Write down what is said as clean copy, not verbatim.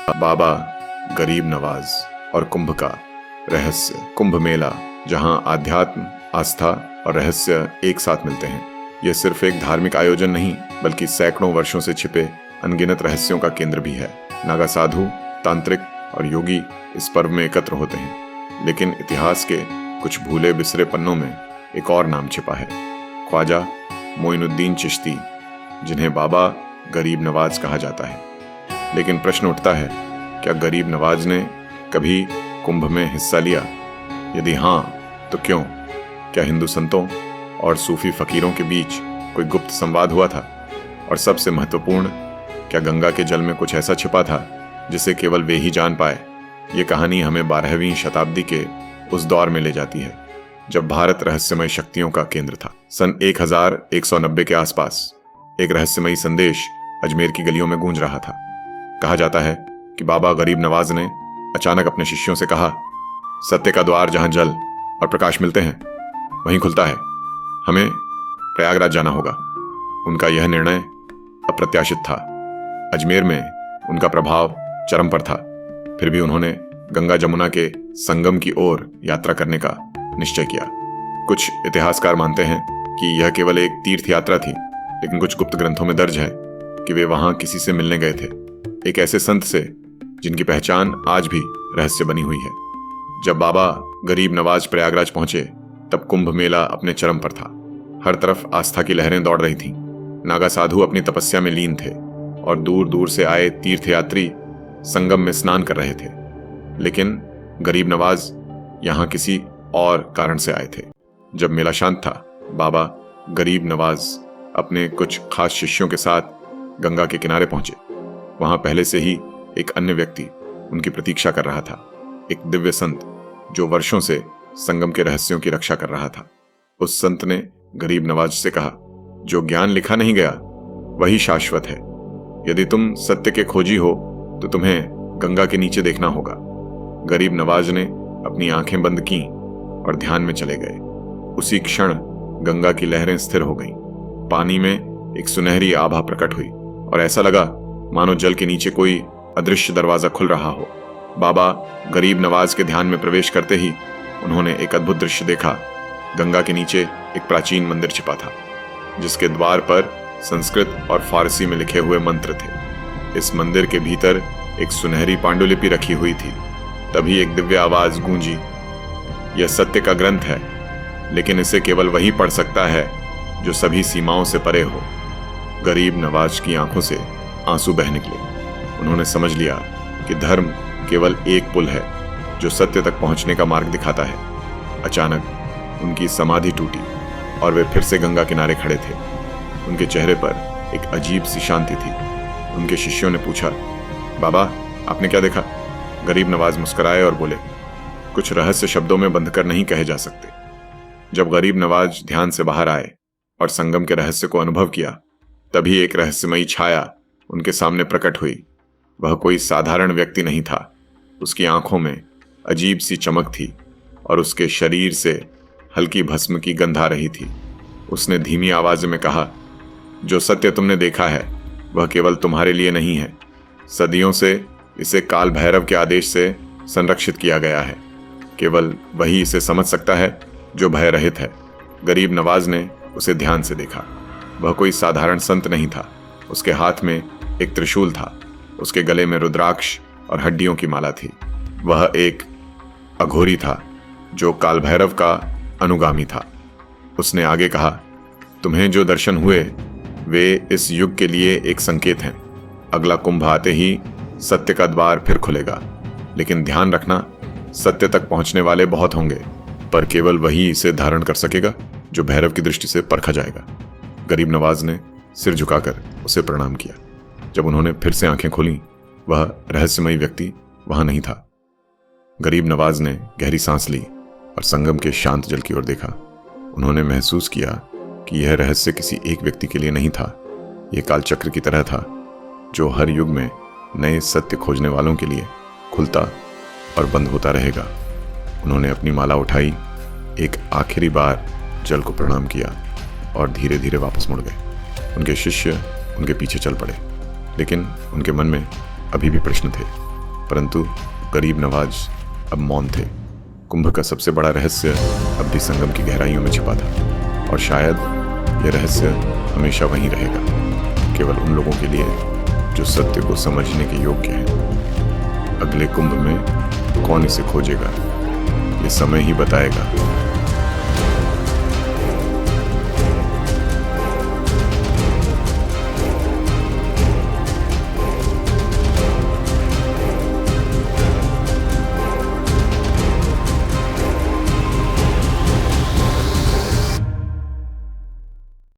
बाबा गरीब नवाज और कुंभ का रहस्य। कुंभ मेला, जहां आध्यात्म, आस्था और रहस्य एक साथ मिलते हैं। यह सिर्फ एक धार्मिक आयोजन नहीं, बल्कि सैकड़ों वर्षों से छिपे अनगिनत रहस्यों का केंद्र भी है। नागा साधु, तांत्रिक और योगी इस पर्व में एकत्र होते हैं, लेकिन इतिहास के कुछ भूले बिसरे पन्नों में एक और नाम छिपा है, ख्वाजा मोइनुद्दीन चिश्ती, जिन्हें बाबा गरीब नवाज कहा जाता है। लेकिन प्रश्न उठता है, क्या गरीब नवाज ने कभी कुंभ में हिस्सा लिया? यदि हाँ, तो क्यों? क्या हिंदू संतों और सूफी फकीरों के बीच कोई गुप्त संवाद हुआ था? और सबसे महत्वपूर्ण, क्या गंगा के जल में कुछ ऐसा छिपा था जिसे केवल वे ही जान पाए? ये कहानी हमें 12वीं शताब्दी के उस दौर में ले जाती है जब भारत रहस्यमय शक्तियों का केंद्र था। सन 1190 के आसपास एक रहस्यमयी संदेश अजमेर की गलियों में गूंज रहा था। कहा जाता है कि बाबा गरीब नवाज ने अचानक अपने शिष्यों से कहा, सत्य का द्वार जहां जल और प्रकाश मिलते हैं वहीं खुलता है, हमें प्रयागराज जाना होगा। उनका यह निर्णय अप्रत्याशित था। अजमेर में उनका प्रभाव चरम पर था, फिर भी उन्होंने गंगा जमुना के संगम की ओर यात्रा करने का निश्चय किया। कुछ इतिहासकार मानते हैं कि यह केवल एक तीर्थ यात्रा थी, लेकिन कुछ गुप्त ग्रंथों में दर्ज है कि वे वहां किसी से मिलने गए थे, एक ऐसे संत से जिनकी पहचान आज भी रहस्य बनी हुई है। जब बाबा गरीब नवाज प्रयागराज पहुंचे, तब कुंभ मेला अपने चरम पर था। हर तरफ आस्था की लहरें दौड़ रही थीं। नागा साधु अपनी तपस्या में लीन थे और दूर दूर से आए तीर्थयात्री संगम में स्नान कर रहे थे। लेकिन गरीब नवाज यहां किसी और कारण से आए थे। जब मेला शांत था, बाबा गरीब नवाज अपने कुछ खास शिष्यों के साथ गंगा के किनारे पहुंचे। वहां पहले से ही एक अन्य व्यक्ति उनकी प्रतीक्षा कर रहा था, एक दिव्य संत जो वर्षों से संगम के रहस्यों की रक्षा कर रहा था। उस संत ने गरीब नवाज से कहा, जो ज्ञान लिखा नहीं गया वही शाश्वत है। यदि तुम सत्य के खोजी हो तो तुम्हें गंगा के नीचे देखना होगा। गरीब नवाज ने अपनी आंखें बंद की और ध्यान में चले गए। उसी क्षण गंगा की लहरें स्थिर हो गईं। पानी में एक सुनहरी आभा प्रकट हुई और ऐसा लगा मानो जल के नीचे कोई अदृश्य दरवाजा खुल रहा हो। बाबा गरीब नवाज के ध्यान में प्रवेश करते ही उन्होंने एक अद्भुत दृश्य देखा। गंगा के नीचे एक प्राचीन मंदिर छिपा था, जिसके द्वार पर संस्कृत और फारसी में लिखे हुए मंत्र थे। इस मंदिर के भीतर एक सुनहरी पांडुलिपि रखी हुई थी। तभी एक दिव्य आवाज गूंजी, यह सत्य का ग्रंथ है, लेकिन इसे केवल वही पढ़ सकता है जो सभी सीमाओं से परे हो। गरीब नवाज की आंखों से आंसू बह निकले। उन्होंने समझ लिया कि धर्म केवल एक पुल है जो सत्य तक पहुंचने का मार्ग दिखाता है। अचानक उनकी समाधि टूटी और वे फिर से गंगा किनारे खड़े थे। उनके चेहरे पर एक अजीब सी शांति थी। उनके शिष्यों ने पूछा, बाबा आपने क्या देखा? गरीब नवाज मुस्कुराए और बोले, कुछ रहस्य शब्दों में बंधकर नहीं कहे जा सकते। जब गरीब नवाज ध्यान से बाहर आए और संगम के रहस्य को अनुभव किया, तभी एक रहस्यमयी छाया उनके सामने प्रकट हुई। वह कोई साधारण व्यक्ति नहीं था। उसकी आंखों में अजीब सी चमक थी और उसके शरीर से हल्की भस्म की गंध आ रही थी। उसने धीमी आवाज में कहा, जो सत्य तुमने देखा है वह केवल तुम्हारे लिए नहीं है। सदियों से इसे काल भैरव के आदेश से संरक्षित किया गया है। केवल वही इसे समझ सकता है जो भय रहित है। गरीब नवाज ने उसे ध्यान से देखा। वह कोई साधारण संत नहीं था। उसके हाथ में एक त्रिशूल था। उसके गले में रुद्राक्ष और हड्डियों की माला थी। वह एक अघोरी था जो काल भैरव का अनुगामी था। उसने आगे कहा, तुम्हें जो दर्शन हुए वे इस युग के लिए एक संकेत हैं। अगला कुंभ आते ही सत्य का द्वार फिर खुलेगा, लेकिन ध्यान रखना, सत्य तक पहुंचने वाले बहुत होंगे, पर केवल वही इसे धारण कर सकेगा जो भैरव की दृष्टि से परखा जाएगा। गरीब नवाज ने सिर झुकाकर उसे प्रणाम किया। जब उन्होंने फिर से आंखें खोलीं, वह रहस्यमयी व्यक्ति वहां नहीं था। गरीब नवाज ने गहरी सांस ली और संगम के शांत जल की ओर देखा। उन्होंने महसूस किया कि यह रहस्य किसी एक व्यक्ति के लिए नहीं था। यह कालचक्र की तरह था जो हर युग में नए सत्य खोजने वालों के लिए खुलता और बंद होता रहेगा। उन्होंने अपनी माला उठाई, एक आखिरी बार जल को प्रणाम किया और धीरे धीरे वापस मुड़ गए। उनके शिष्य उनके पीछे चल पड़े, लेकिन उनके मन में अभी भी प्रश्न थे। परंतु गरीब नवाज अब मौन थे। कुंभ का सबसे बड़ा रहस्य अब भी संगम की गहराइयों में छिपा था, और शायद यह रहस्य हमेशा वहीं रहेगा, केवल उन लोगों के लिए जो सत्य को समझने के योग्य हैं। अगले कुंभ में कौन इसे खोजेगा, ये समय ही बताएगा।